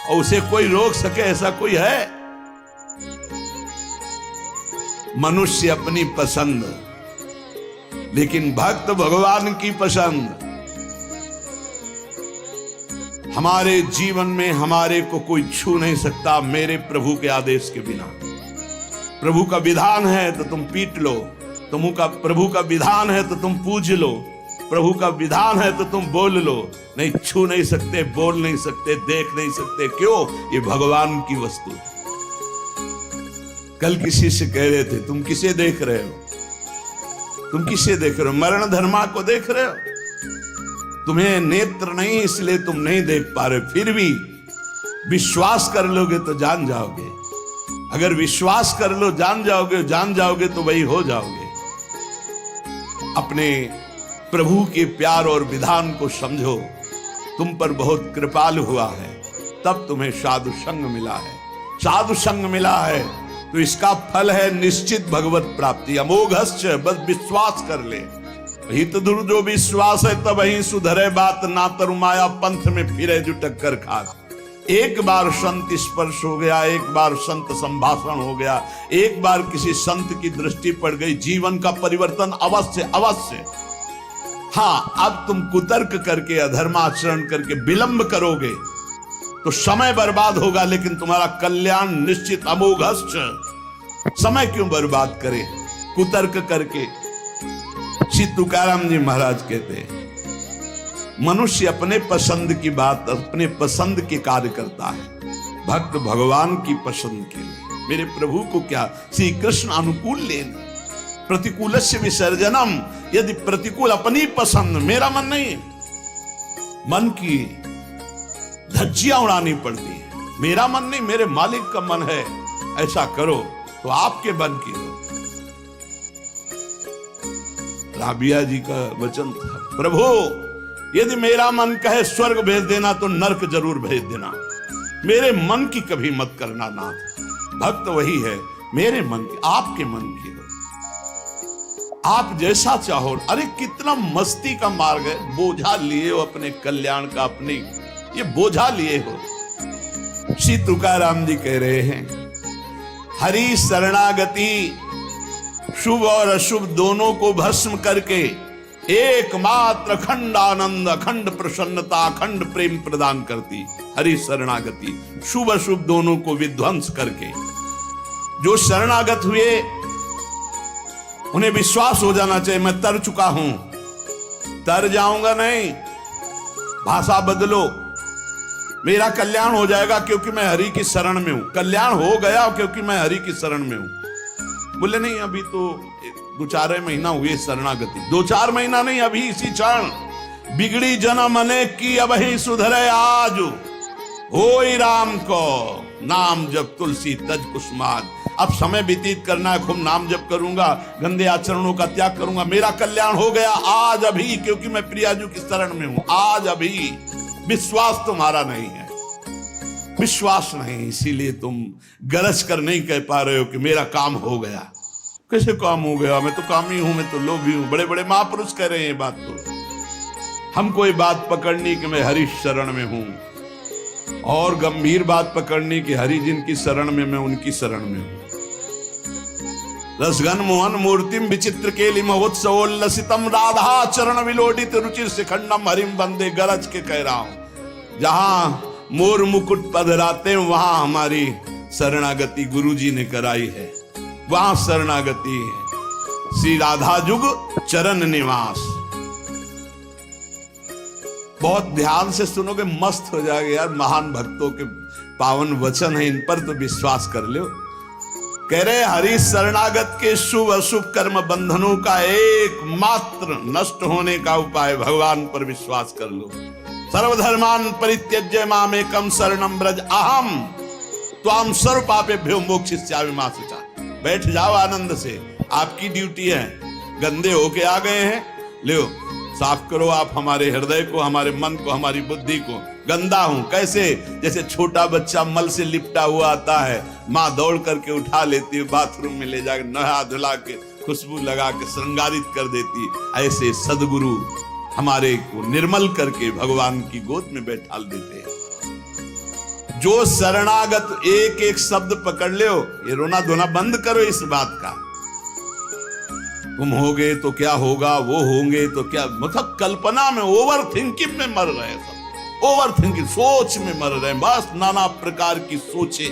और उसे कोई रोक सके ऐसा कोई है? मनुष्य अपनी पसंद, लेकिन भक्त भगवान की पसंद। हमारे जीवन में हमारे को कोई छू नहीं सकता मेरे प्रभु के आदेश के बिना। प्रभु का विधान है तो तुम पीट लो, प्रभु का विधान है तो तुम पूज लो, प्रभु का विधान है तो तुम बोल लो। नहीं, छू नहीं सकते, बोल नहीं सकते, देख नहीं सकते। क्यों? ये भगवान की वस्तु है। कल किसी से कह रहे थे, तुम किसे देख रहे हो? तुम किसे देख रहे हो? मरण धर्मा को देख रहे हो? तुम्हें नेत्र नहीं इसलिए तुम नहीं देख पा रहे, फिर भी विश्वास कर लोगे तो जान जाओगे। अगर विश्वास कर लो, जान जाओगे तो वही हो जाओगे। अपने प्रभु के प्यार और विधान को समझो। तुम पर बहुत कृपालु हुआ है, तब तुम्हें साधु संग मिला है। साधु संग मिला है तो इसका फल है निश्चित भगवत प्राप्ति। अमोघश्च, बस विश्वास कर ले। हित दुर जो विश्वास है तब ही सुधरे बात, ना तरु माया पंथ में फिरे जो टक्कर खात। एक बार संत स्पर्श हो गया, एक बार संत संभाषण हो गया, एक बार किसी संत की दृष्टि पड़ गई, जीवन का परिवर्तन अवश्य अवश्य। हाँ, अब तुम कुतर्क करके, अधर्माचरण करके विलंब करोगे तो समय बर्बाद होगा, लेकिन तुम्हारा कल्याण निश्चित। अमोघश्च, समय क्यों बर्बाद करे कुतर्क करके? श्री तुकाराम जी महाराज कहते हैं, मनुष्य अपने पसंद की बात, अपने पसंद के कार्य करता है, भक्त भगवान की पसंद के लिए। मेरे प्रभु को क्या श्री कृष्ण अनुकूल लेना, प्रतिकूलस्य विसर्जनम। यदि प्रतिकूल अपनी पसंद, मेरा मन नहीं, मन की धज्जियां उड़ानी पड़ती है। मेरा मन नहीं, मेरे मालिक का मन है, ऐसा करो तो आपके मन की हो। राबिया जी का वचन था, प्रभु यदि मेरा मन कहे स्वर्ग भेज देना तो नरक जरूर भेज देना, मेरे मन की कभी मत करना नाथ। भक्त वही है, मेरे मन की, आपके मन की हो, आप जैसा चाहो। अरे कितना मस्ती का मार्ग है। बोझा लिए हो अपने कल्याण का, अपनी ये बोझा लिए हो। श्री तुकाराम जी कह रहे हैं, हरि शरणागति शुभ और अशुभ दोनों को भस्म करके एकमात्र अखंड आनंद, अखंड प्रसन्नता, अखंड प्रेम प्रदान करती हरि शरणागति। शुभ अशुभ दोनों को विध्वंस करके जो शरणागत हुए उन्हें विश्वास हो जाना चाहिए, मैं तर चुका हूं, तर जाऊंगा नहीं। भाषा बदलो, मेरा कल्याण हो जाएगा क्योंकि मैं हरि की शरण में हूं। कल्याण हो गया क्योंकि मैं हरि की शरण में हूं। बोले नहीं, अभी तो 2-4 महीना हुए शरणागति। 2-4 महीना नहीं, अभी इसी क्षण। बिगड़ी जन्म अनेक की अब ही सुधरे आज, होई राम को नाम जब तुलसी तज कुसुमाद। अब समय व्यतीत करना है, खूब नाम जप करूंगा, गंदे आचरणों का त्याग करूंगा, मेरा कल्याण हो गया आज अभी, क्योंकि मैं प्रियाजू की शरण में हूं। आज अभी विश्वास तुम्हारा नहीं है, विश्वास नहीं, इसीलिए तुम गरज कर नहीं कह पा रहे हो कि मेरा काम हो गया। कैसे काम हो गया? मैं तो कामी हूं, मैं तो लोभी हूं। बड़े बड़े महापुरुष कह रहे हैं ये बात। तो हमको ये बात पकड़नी कि मैं हरि शरण में हूं, और गंभीर बात पकड़नी कि हरि जिनकी शरण में, मैं उनकी शरण में हूं। रसगन मोहन मूर्तिम विचित्र केलि महोत्सवोल्लसितम राधा चरण विलोडित रुचिर शिखंडम हरिम वंदे। गरज के कह रहा हूं, जहां मोर मुकुट पधराते वहां हमारी शरणागति गुरुजी ने कराई है, वहां शरणागति है। श्री राधा जुग चरण निवास। बहुत ध्यान से सुनोगे, मस्त हो जाएगा यार। महान भक्तों के पावन वचन है, इन पर तो विश्वास कर लो। कह रहे हरि शरणागत के शुभ अशुभ कर्म बंधनों का एकमात्र नष्ट होने का उपाय भगवान पर विश्वास कर लो। सर्वधर्मान परित्यज्य मामेकम शरणम ब्रज अहम त्वाम सर्व पापेभ्यो मोक्षयिष्यामि मा शुचा। बैठ जाओ आनंद से, आपकी ड्यूटी है। गंदे होके आ गए हैं, लो साफ करो आप हमारे हृदय को, हमारे मन को, हमारी बुद्धि को। गंदा हूं कैसे? जैसे छोटा बच्चा मल से लिपटा हुआ आता है, माँ दौड़ करके उठा लेती है, बाथरूम में ले जाकर नहा धुला के खुशबू लगा के श्रृंगारित कर देती। ऐसे सदगुरु हमारे को निर्मल करके भगवान की गोद में बैठाल देते हैं। जो शरणागत एक एक शब्द पकड़ लो, ये रोना धोना बंद करो इस बात का। तुम होगे तो क्या होगा, वो होंगे तो क्या, मतलब कल्पना में, ओवर थिंकिंग में मर रहे सब, ओवर थिंकिंग, सोच में मर रहे हैं, बस नाना प्रकार की सोचे।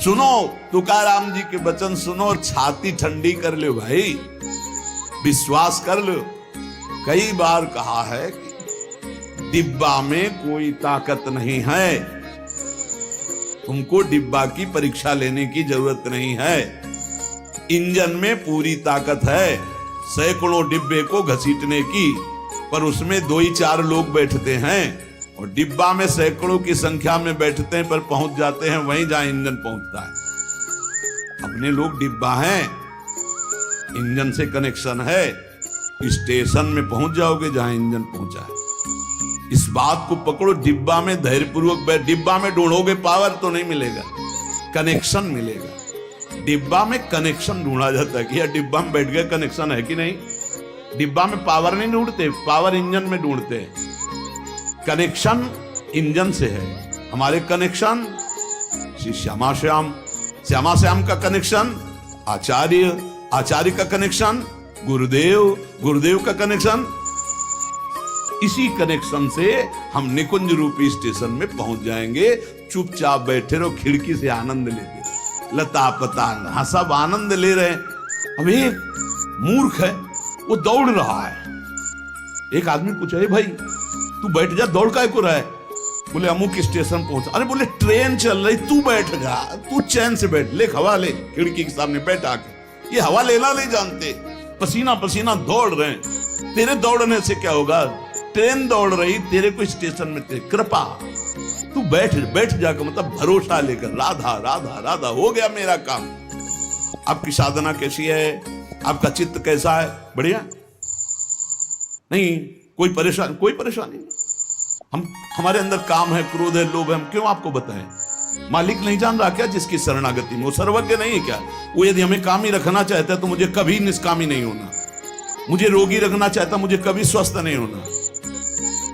सुनो तुकाराम जी के वचन सुनो और छाती ठंडी कर लो भाई, विश्वास कर लो। कई बार कहा है कि डिब्बा में कोई ताकत नहीं है, तुमको डिब्बा की परीक्षा लेने की जरूरत नहीं है। इंजन में पूरी ताकत है, सैकड़ों डिब्बे को घसीटने की, पर उसमें 2 ही 4 लोग बैठते हैं, और डिब्बा में सैकड़ों की संख्या में बैठते हैं पर पहुंच जाते हैं वहीं जहां इंजन पहुंचता है। अपने लोग डिब्बा हैं, इंजन से कनेक्शन है, स्टेशन में पहुंच जाओगे जहां इंजन पहुंचा है। इस बात को पकड़ो, डिब्बा में धैर्यपूर्वक बैठ, डिब्बा में ढूंढोगे पावर तो नहीं मिलेगा, कनेक्शन मिलेगा। डिब्बा में कनेक्शन ढूंढा जाता है कि यार डिब्बा में बैठ गए, कनेक्शन है कि नहीं। डिब्बा में पावर नहीं ढूंढते, पावर इंजन में ढूंढते हैं। कनेक्शन इंजन से है, हमारे कनेक्शन श्री श्यामा श्याम, श्यामा श्याम का कनेक्शन आचार्य, आचार्य का कनेक्शन गुरुदेव, गुरुदेव का कनेक्शन। इसी कनेक्शन से हम निकुंज रूपी स्टेशन में पहुंच जाएंगे। चुपचाप बैठे रहो, खिड़की से आनंद लेते, लता पतांग, हाँ सब आनंद ले रहे हैं। अब एक मूर्ख है, वो दौड़ रहा है। एक आदमी पूछा, भाई तू बैठ जा, दौड़ काहे को रहा है? बोले अमुक स्टेशन पहुंचा। अरे बोले ट्रेन चल रही, तू बैठ जा, तू चैन से बैठ, ले हवा ले, खिड़की के सामने बैठ आके। ये हवा लेना नहीं जानते, पसीना पसीना दौड़ रहे हैं। तेरे दौड़ने से क्या होगा? ट्रेन दौड़ रही, तेरे को स्टेशन में तेरी कृपा, तू बैठ बैठ जाकर, मतलब भरोसा लेकर, राधा राधा राधा, हो गया मेरा काम। आपकी साधना कैसी है? आपका चित्त कैसा है? बढ़िया नहीं? कोई परेशानी? कोई परेशानी नहीं। हमारे अंदर काम है, क्रोध है, लोभ है, हम क्यों आपको बताएं? मालिक नहीं जान रहा क्या जिसकी शरणागति में? वो सर्वज्ञ नहीं है क्या? वो यदि हमें कामी रखना चाहता है तो मुझे कभी निष्कामी नहीं होना, मुझे रोगी रखना चाहता मुझे कभी स्वस्थ नहीं होना।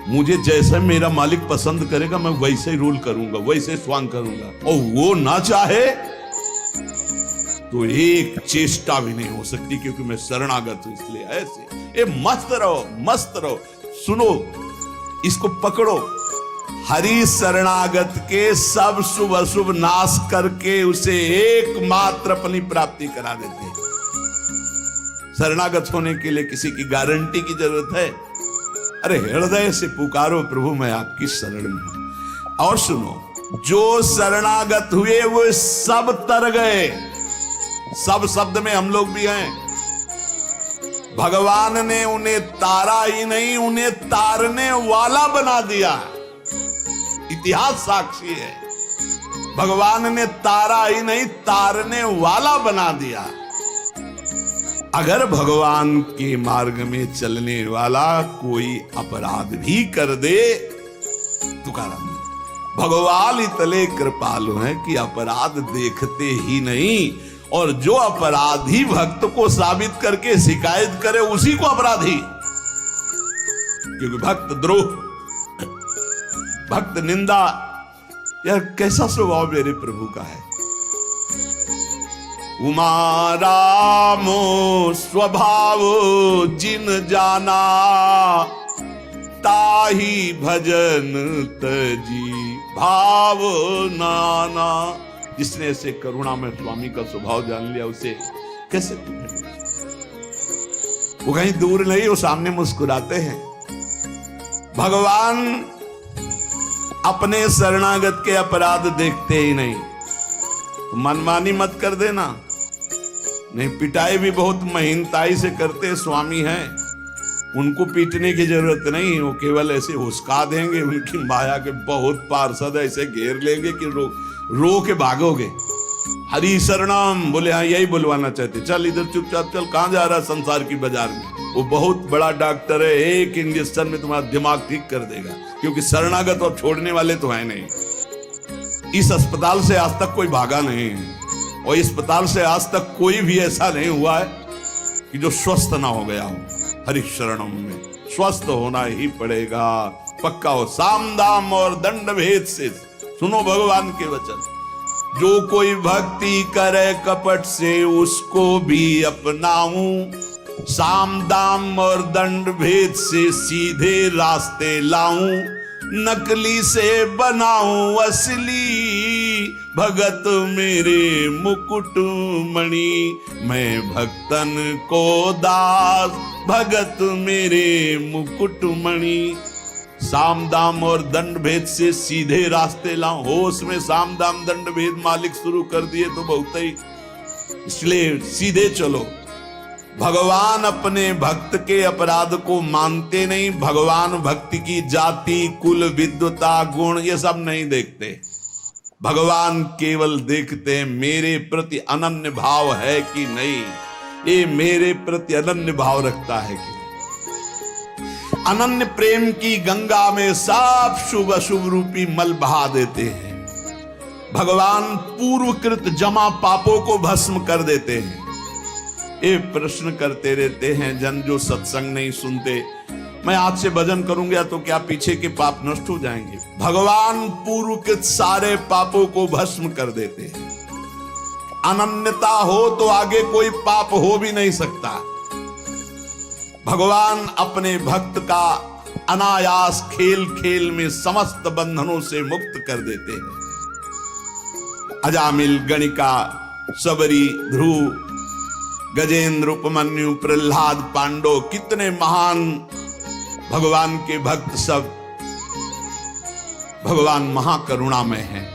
मुझे जैसे मेरा मालिक पसंद करेगा मैं वैसे ही रोल करूंगा, वैसे स्वांग करूंगा, और वो ना चाहे तो एक चेष्टा भी नहीं हो सकती, क्योंकि मैं शरणागत हूं। इसलिए ऐसे ए मस्त रहो, मस्त रहो। सुनो, इसको पकड़ो। हरि शरणागत के सब शुभ अशुभ नाश करके उसे एकमात्र अपनी प्राप्ति करा देते। शरणागत होने के लिए किसी की गारंटी की जरूरत है? अरे हृदय से पुकारो, प्रभु मैं आपकी शरण में हूं। और सुनो, जो शरणागत हुए वो सब तर गए। सब शब्द में हम लोग भी हैं। भगवान ने उन्हें तारा ही नहीं, उन्हें तारने वाला बना दिया। इतिहास साक्षी है, भगवान ने तारा ही नहीं तारने वाला बना दिया। अगर भगवान के मार्ग में चलने वाला कोई अपराध भी कर दे, तुकाराम भगवान इतने कृपालु हैं कि अपराध देखते ही नहीं, और जो अपराधी भक्त को साबित करके शिकायत करे उसी को अपराधी। क्योंकि भक्त द्रोह, भक्त निंदा, यार कैसा स्वभाव मेरे प्रभु का है। उमा रामो स्वभाव जिन जाना, ताही भजन तजी भाव नाना। जिसने ऐसे करुणा में स्वामी का स्वभाव जान लिया, उसे कैसे वो कहीं दूर नहीं, वो सामने मुस्कुराते हैं। भगवान अपने शरणागत के अपराध देखते ही नहीं। तो मनमानी मत कर देना। नहीं, पिटाई भी बहुत महीनताई से करते स्वामी हैं, उनको पीटने की जरूरत नहीं, वो केवल ऐसे हुस्का देंगे। उनकी माया के बहुत पार्षद ऐसे घेर लेंगे कि रो के भागोगे। हरि शरणम बोले, हाँ यही बुलवाना चाहते, चल इधर चुपचाप चल, कहां जा रहा है संसार की बाजार में। वो बहुत बड़ा डॉक्टर है, एक इंजेक्शन में तुम्हारा दिमाग ठीक कर देगा, क्योंकि शरणागत और छोड़ने वाले तो है नहीं। इस अस्पताल से आज तक कोई भागा नहीं है, और इस अस्पताल से आज तक कोई भी ऐसा नहीं हुआ है कि जो स्वस्थ ना हो गया हो। हरि शरणम में स्वस्थ होना ही पड़ेगा, पक्का हो। साम दाम और दंड भेद से सुनो भगवान के वचन, जो कोई भक्ति करे कपट से उसको भी अपनाऊं, साम दाम और दंड भेद से सीधे रास्ते लाऊं, नकली से बनाऊं असली, भगत मेरे मुकुट मणि, मैं भक्तन को दास, भगत मेरे मुकुट मणि। साम दाम और दंड भेद से सीधे रास्ते लाऊं, होश में साम दाम दंड भेद मालिक शुरू कर दिए तो बहुत ही, इसलिए सीधे चलो। भगवान अपने भक्त के अपराध को मानते नहीं, भगवान भक्ति की जाति कुल विद्वता गुण ये सब नहीं देखते, भगवान केवल देखते हैं मेरे प्रति अनन्य भाव है कि नहीं, ये मेरे प्रति अनन्य भाव रखता है कि नहीं। अनन्य प्रेम की गंगा में सब शुभ अशुभ रूपी मल बहा देते हैं, भगवान पूर्वकृत जमा पापों को भस्म कर देते हैं। ये प्रश्न करते रहते हैं जन जो सत्संग नहीं सुनते, मैं आज से भजन करूंगा तो क्या पीछे के पाप नष्ट हो जाएंगे? भगवान पूर्वकृत सारे पापों को भस्म कर देते हैं। अनन्यता हो तो आगे कोई पाप हो भी नहीं सकता। भगवान अपने भक्त का अनायास खेल खेल में समस्त बंधनों से मुक्त कर देते हैं। अजामिल, गणिका, सबरी, ध्रुव, गजेंद्र, उपमन्यु, प्रहलाद, पांडव, कितने महान भगवान के भक्त, सब भगवान महाकरुणामय हैं।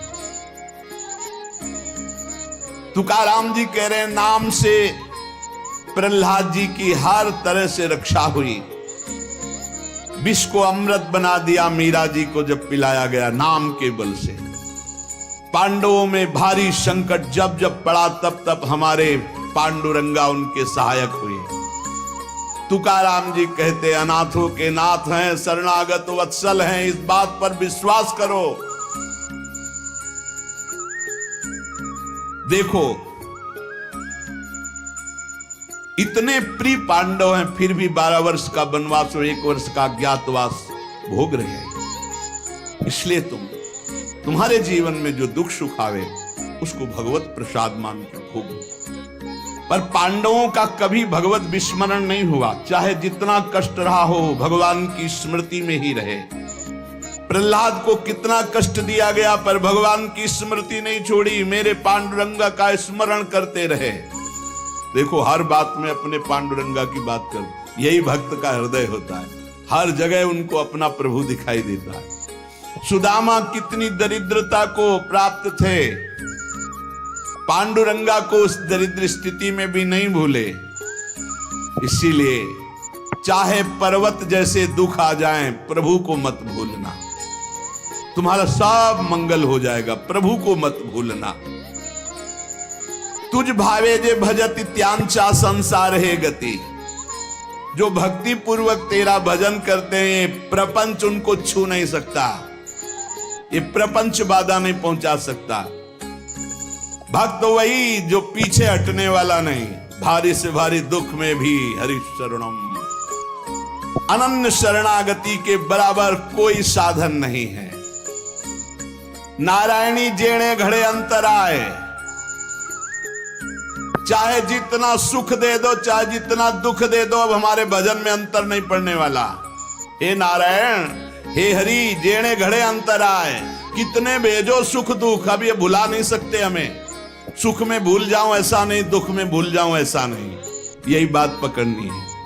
तुकाराम जी कह रहे हैं नाम से प्रहलाद जी की हर तरह से रक्षा हुई, विष को अमृत बना दिया मीरा जी को जब पिलाया गया नाम के बल से। पांडवों में भारी संकट जब जब पड़ा तब तब हमारे पांडुरंगा उनके सहायक हुए। तुकाराम जी कहते अनाथों के नाथ हैं, शरणागत वत्सल हैं, इस बात पर विश्वास करो। देखो इतने प्रिय पांडव हैं फिर भी 12 वर्ष का वनवास और 1 वर्ष का अज्ञातवास भोग रहे हैं। इसलिए तुम्हारे जीवन में जो दुख सुख आवे उसको भगवत प्रसाद मान के भोगो। पर पांडवों का कभी भगवत विस्मरण नहीं हुआ, चाहे जितना कष्ट रहा हो भगवान की स्मृति में ही रहे। प्रहलाद को कितना कष्ट दिया गया पर भगवान की स्मृति नहीं छोड़ी, मेरे पांडुरंगा का स्मरण करते रहे। देखो हर बात में अपने पांडुरंगा की बात कर, यही भक्त का हृदय होता है, हर जगह उनको अपना प्रभु दिखाई देता है। सुदामा कितनी दरिद्रता को प्राप्त थे, पांडुरंगा को उस दरिद्र स्थिति में भी नहीं भूले। इसीलिए चाहे पर्वत जैसे दुख आ जाएं, प्रभु को मत भूलना, तुम्हारा सब मंगल हो जाएगा। प्रभु को मत भूलना। तुझ भावे जे भजत त्यांचा संसार है गति, जो भक्ति पूर्वक तेरा भजन करते हैं प्रपंच उनको छू नहीं सकता, ये प्रपंच बाधा नहीं पहुंचा सकता। भक्त वही जो पीछे हटने वाला नहीं, भारी से भारी दुख में भी हरि शरणम। अनन्य शरणागति के बराबर कोई साधन नहीं है। नारायणी जेणे घड़े अंतर आए, चाहे जितना सुख दे दो चाहे जितना दुख दे दो, अब हमारे भजन में अंतर नहीं पड़ने वाला। हे नारायण, हे हरि, जेणे घड़े अंतर आए, कितने भेजो सुख दुख, अब ये भुला नहीं सकते हमें। सुख में भूल जाऊं ऐसा नहीं, दुख में भूल जाऊं ऐसा नहीं, यही बात पकड़नी है।